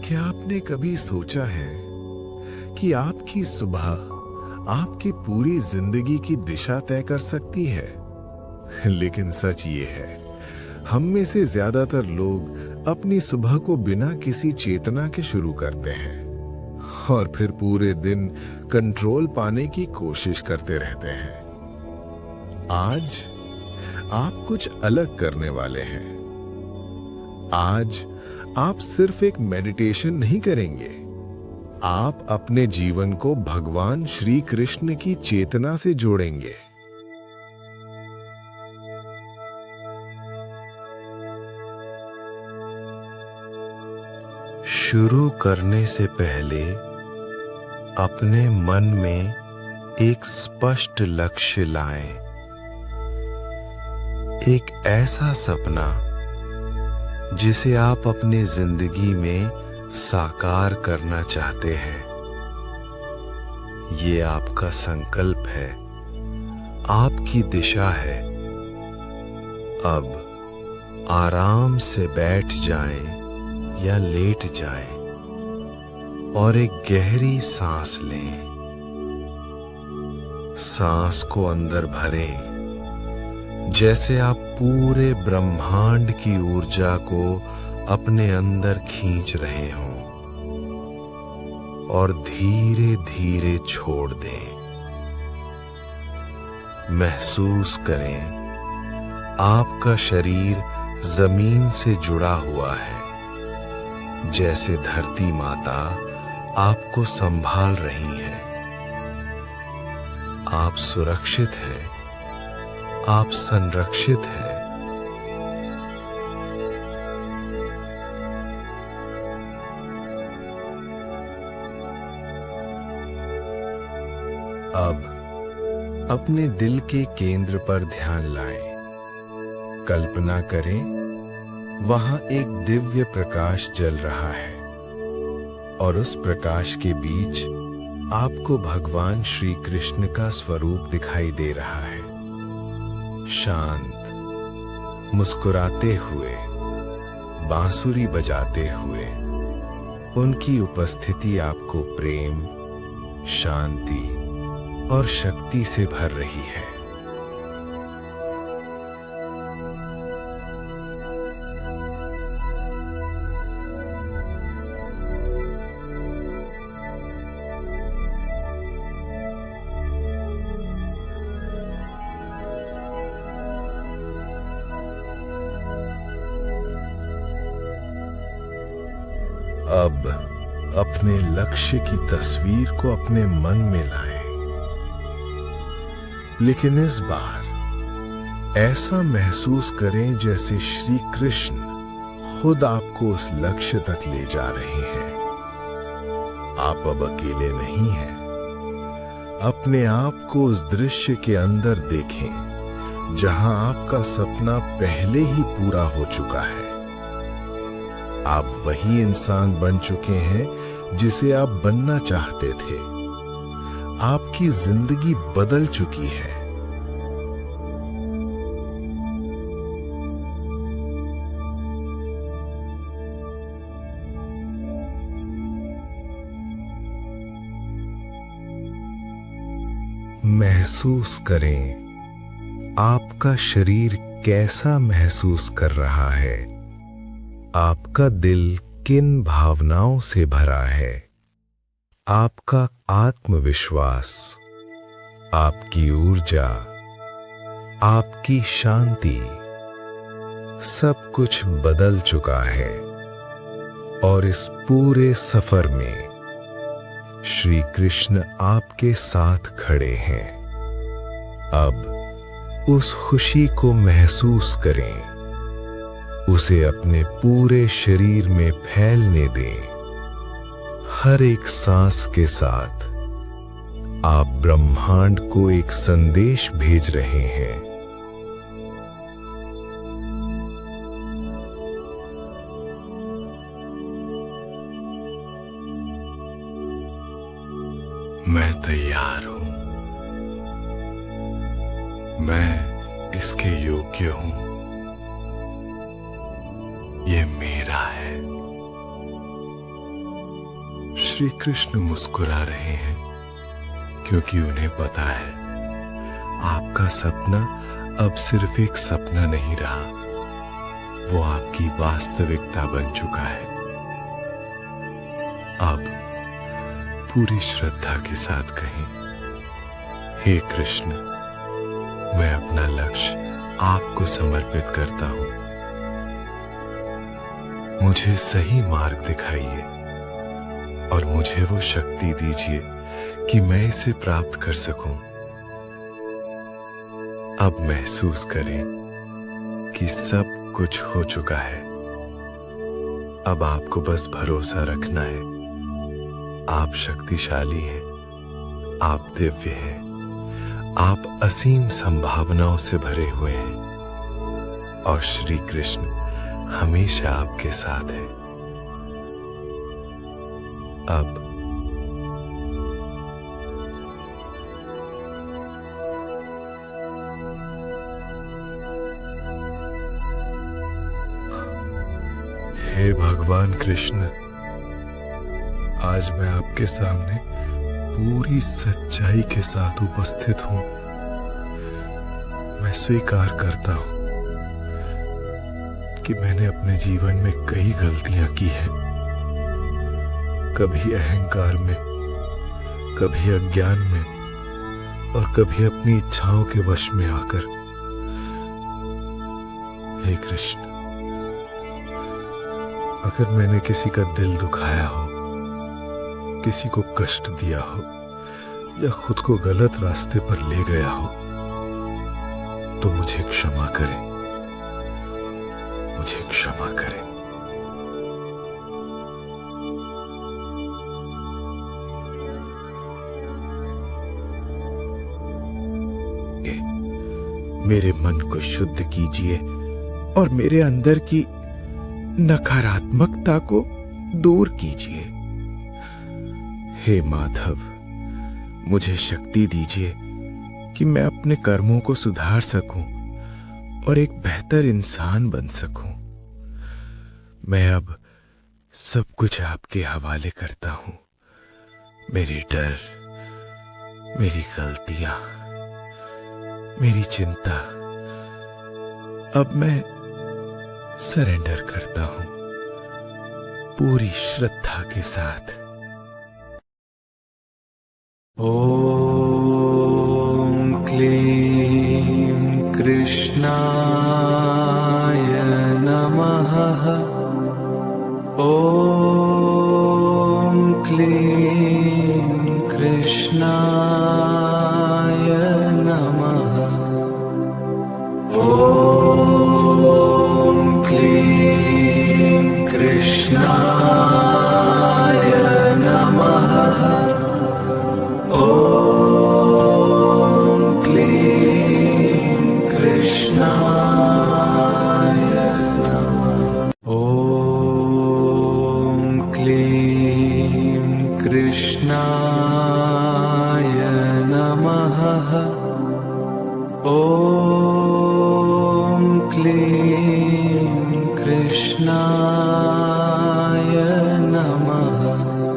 क्या आपने कभी सोचा है कि आपकी सुबह आपकी पूरी जिंदगी की दिशा तय कर सकती है? लेकिन सच ये है, हम में से ज्यादातर लोग अपनी सुबह को बिना किसी चेतना के शुरू करते हैं और फिर पूरे दिन कंट्रोल पाने की कोशिश करते रहते हैं। आज आप कुछ अलग करने वाले हैं। आज आप सिर्फ एक मेडिटेशन नहीं करेंगे, आप अपने जीवन को भगवान श्री कृष्ण की चेतना से जोड़ेंगे। शुरू करने से पहले अपने मन में एक स्पष्ट लक्ष्य लाएं। एक ऐसा सपना जिसे आप अपनी जिंदगी में साकार करना चाहते हैं। ये आपका संकल्प है, आपकी दिशा है। अब आराम से बैठ जाएं या लेट जाएं और एक गहरी सांस लें। सांस को अंदर भरें जैसे आप पूरे ब्रह्मांड की ऊर्जा को अपने अंदर खींच रहे हों और धीरे धीरे छोड़ दें। महसूस करें आपका शरीर जमीन से जुड़ा हुआ है, जैसे धरती माता आपको संभाल रही है। आप सुरक्षित हैं, आप संरक्षित हैं। अब अपने दिल के केंद्र पर ध्यान लाएं। कल्पना करें वहां एक दिव्य प्रकाश जल रहा है और उस प्रकाश के बीच आपको भगवान श्री कृष्ण का स्वरूप दिखाई दे रहा है। शांत, मुस्कुराते हुए, बांसुरी बजाते हुए। उनकी उपस्थिति आपको प्रेम, शांति और शक्ति से भर रही है। अब अपने लक्ष्य की तस्वीर को अपने मन में लाएं, लेकिन इस बार ऐसा महसूस करें जैसे श्री कृष्ण खुद आपको उस लक्ष्य तक ले जा रहे हैं। आप अब अकेले नहीं हैं। अपने आप को उस दृश्य के अंदर देखें जहां आपका सपना पहले ही पूरा हो चुका है। आप वही इंसान बन चुके हैं जिसे आप बनना चाहते थे। आपकी जिंदगी बदल चुकी है। महसूस करें आपका शरीर कैसा महसूस कर रहा है। आपका दिल किन भावनाओं से भरा है। आपका आत्मविश्वास, आपकी ऊर्जा, आपकी शांति, सब कुछ बदल चुका है। और इस पूरे सफर में श्री कृष्ण आपके साथ खड़े हैं। अब उस खुशी को महसूस करें, उसे अपने पूरे शरीर में फैलने दें। हर एक सांस के साथ आप ब्रह्मांड को एक संदेश भेज रहे हैं। मैं तैयार हूं, मैं इसके योग्य हूं। ये मेरा है। श्री कृष्ण मुस्कुरा रहे हैं क्योंकि उन्हें पता है आपका सपना अब सिर्फ एक सपना नहीं रहा, वो आपकी वास्तविकता बन चुका है। अब पूरी श्रद्धा के साथ कहें, हे कृष्ण, मैं अपना लक्ष्य आपको समर्पित करता हूं। मुझे सही मार्ग दिखाइए और मुझे वो शक्ति दीजिए कि मैं इसे प्राप्त कर सकूं। अब महसूस करें कि सब कुछ हो चुका है। अब आपको बस भरोसा रखना है। आप शक्तिशाली हैं, आप दिव्य हैं, आप असीम संभावनाओं से भरे हुए हैं और श्री कृष्ण हमेशा आपके साथ हैं। अब हे भगवान कृष्ण, आज मैं आपके सामने पूरी सच्चाई के साथ उपस्थित हूं। मैं स्वीकार करता हूं कि मैंने अपने जीवन में कई गलतियां की हैं। कभी अहंकार में, कभी अज्ञान में और कभी अपनी इच्छाओं के वश में आकर। हे कृष्ण, अगर मैंने किसी का दिल दुखाया हो, किसी को कष्ट दिया हो या खुद को गलत रास्ते पर ले गया हो, तो मुझे क्षमा करें, मुझे क्षमा करें। मेरे मन को शुद्ध कीजिए और मेरे अंदर की नकारात्मकता को दूर कीजिए। हे माधव, मुझे शक्ति दीजिए कि मैं अपने कर्मों को सुधार सकूं और एक बेहतर इंसान बन सकूं। मैं अब सब कुछ आपके हवाले करता हूं। मेरी डर, मेरी गलतियां, मेरी चिंता, अब मैं सरेंडर करता हूं पूरी श्रद्धा के साथ। ओम क्लीं कृष्णाय नमः। ओम क्लीं कृष्णाय नमः। ओम क्लीं कृष्णाय नमः। ओम क्लीं कृष्णाय नमः। ओम क्लीं कृष्णाय नमः। ओम क्लीं कृष्णाय नमः। ओम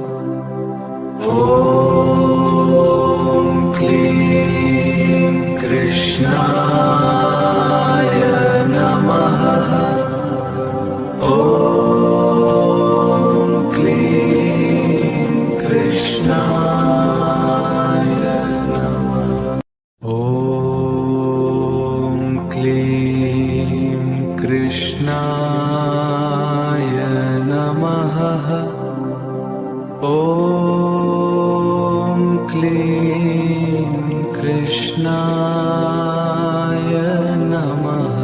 क्लीं कृष्णाय नमः। ओम क्लीं कृष्णाय नमः। ओम क्लीं कृष्णाय नमः। ओम क्लीं कृष्णाय नमः।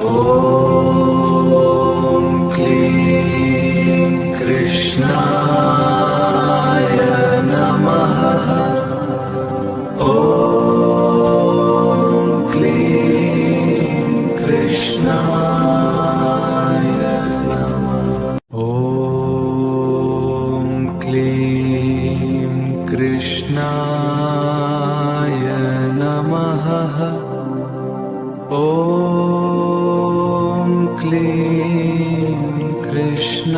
ओम क्लीं कृष्णाय नमः। ओम क्लीं कृष्णाय नमः। ओम क्लीं कृष्णाय नमः। ओम क्लीं कृष्णाय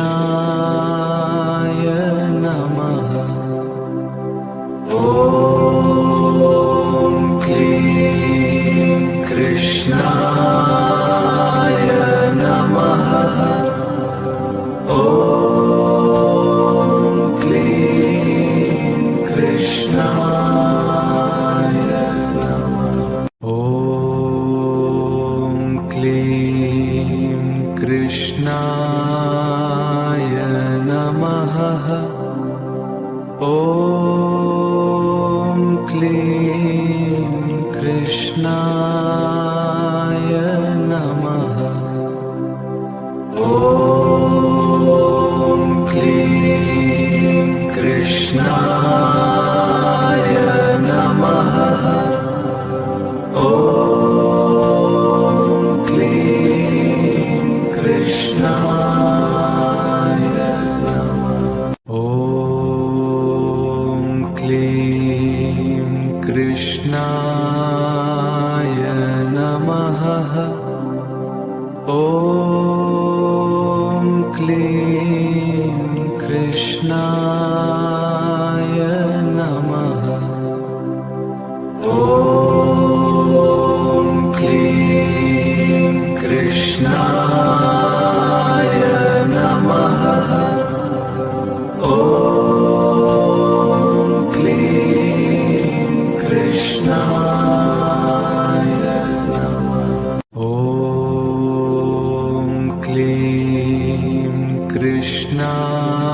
क्लीं कृष्णाय नमः। ॐ क्लीं कृष्णाय नमः। ॐ क्लीं कृष्णाय नमः। ॐ क्लीं कृष्णाय नमः। ॐ क्लीं कृष्णाय नमः। ॐ क्लीं कृष्णाय नमः। ॐ क्लीं कृष्णाय नमः। ॐ क्लीं कृष्णाय नमः। ॐ क्लीं कृष्णाय